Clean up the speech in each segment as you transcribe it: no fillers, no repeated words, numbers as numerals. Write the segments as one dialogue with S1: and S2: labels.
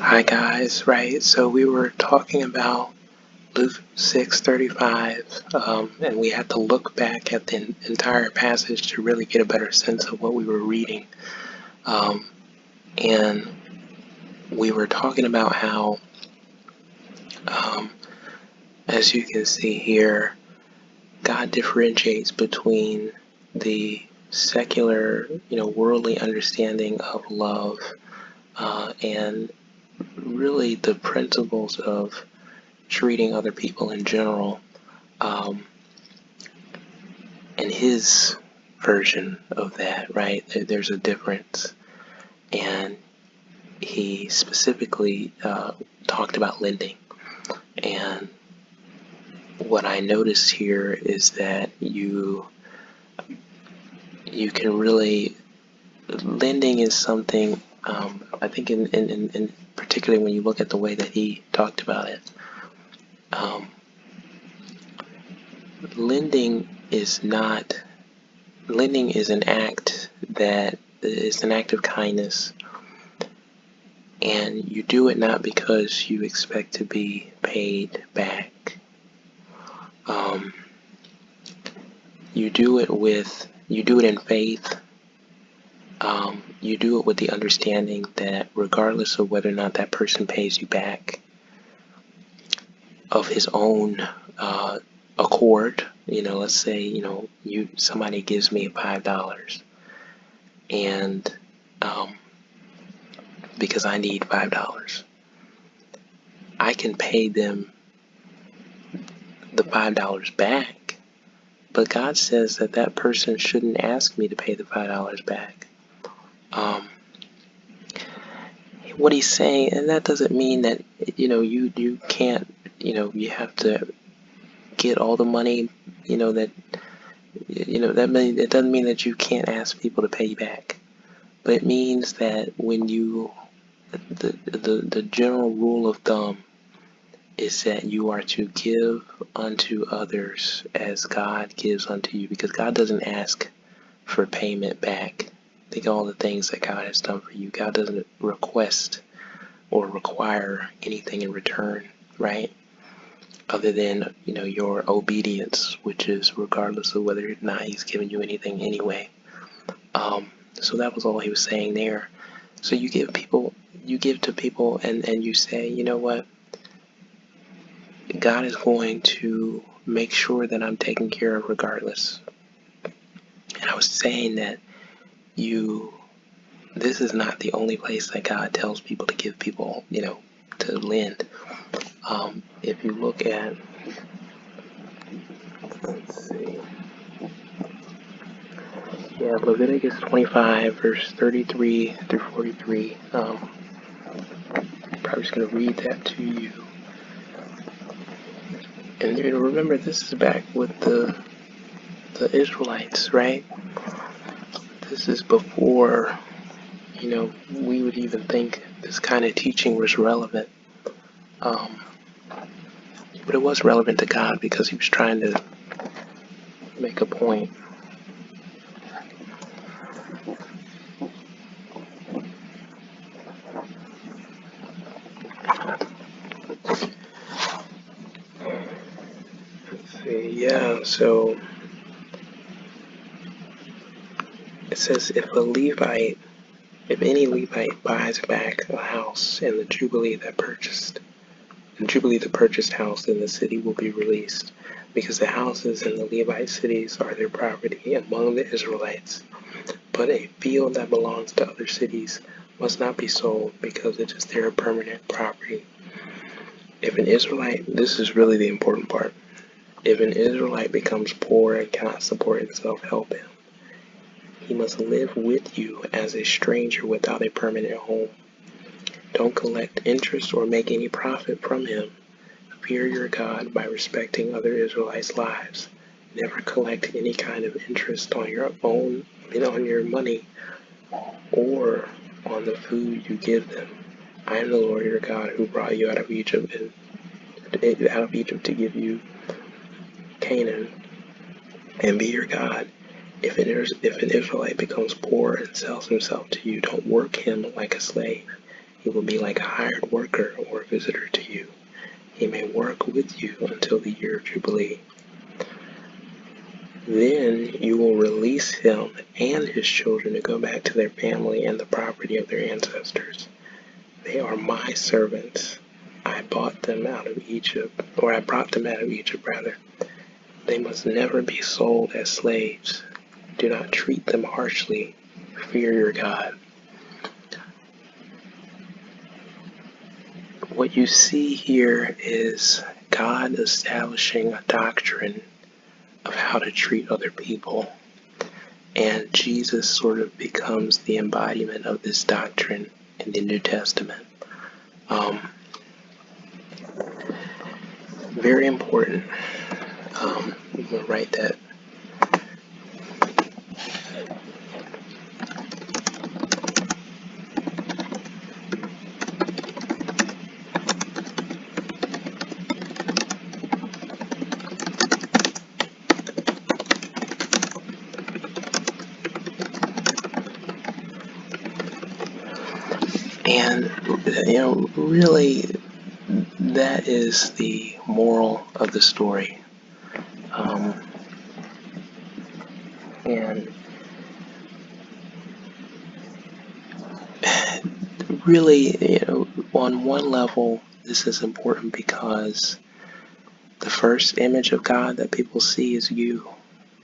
S1: Hi guys, right? So we were talking about Luke 6:35, and we had to look back at the entire passage to really get a better sense of what we were reading. Um, and we were talking about how, um, as you can see here, God differentiates between the secular, worldly understanding of love, and really the principles of treating other people in general. Um, and his version of that, right? There's a difference. And he specifically talked about lending. And what I noticed here is that you can really, lending is something, I think in particularly when you look at the way that he talked about it, um, lending is not, lending is an act that is an act of kindness, and you do it not because you expect to be paid back. Um, you do it in faith. You do it with the understanding that regardless of whether or not that person pays you back of his own accord, let's say, somebody gives me $5, and because I need $5, I can pay them the $5 back. But God says that that person shouldn't ask me to pay the $5 back. What he's saying, and that doesn't mean that you can't, you have to get all the money, that it doesn't mean that you can't ask people to pay you back. But it means that when the general rule of thumb is that you are to give unto others as God gives unto you, because God doesn't ask for payment back. Think of all the things that God has done for you. God doesn't request or require anything in return, right? Other than, your obedience, which is regardless of whether or not he's giving you anything anyway. So that was all he was saying there. So you give to people, and you say, you know what? God is going to make sure that I'm taken care of regardless. And I was saying that this is not the only place that God tells people to give people, to lend. If you look at, let's see, yeah, Leviticus 25, verse 33 through 43. I'm probably just going to read that to you. And remember, this is back with the Israelites, right? This is before, we would even think this kind of teaching was relevant. But it was relevant to God because he was trying to make a point. Let's see, yeah, so it says, if any Levite buys back a house in the Jubilee the purchased house, then the city will be released, because the houses in the Levite cities are their property among the Israelites. But a field that belongs to other cities must not be sold, because it is their permanent property. If an Israelite, this is really the important part, if an Israelite becomes poor and cannot support himself, help him. He must live with you as a stranger without a permanent home. Don't collect interest or make any profit from him. Fear your God by respecting other Israelites' lives. Never collect any kind of interest on your money or on the food you give them. I am the Lord your God who brought you out of Egypt to give you Canaan, and be your God. If an Israelite becomes poor and sells himself to you, don't work him like a slave. He will be like a hired worker or visitor to you. He may work with you until the year of Jubilee. Then you will release him and his children to go back to their family and the property of their ancestors. They are my servants. I brought them out of Egypt rather. They must never be sold as slaves. Do not treat them harshly. Fear your God. What you see here is God establishing a doctrine of how to treat other people. And Jesus sort of becomes the embodiment of this doctrine in the New Testament. Very important. I'm going to write that. And, really, that is the moral of the story. And really, on one level, this is important because the first image of God that people see is you,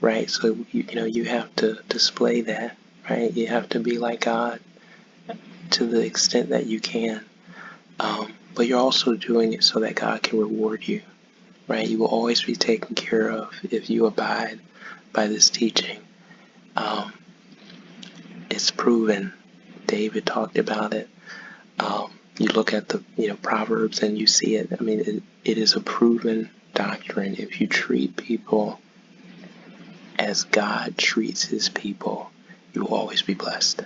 S1: right? So, you have to display that, right? You have to be like God to the extent that you can. But you're also doing it so that God can reward you, right? You will always be taken care of if you abide by this teaching. It's proven. David talked about it. You look at the Proverbs and you see it. I mean, it is a proven doctrine. If you treat people as God treats his people, you will always be blessed.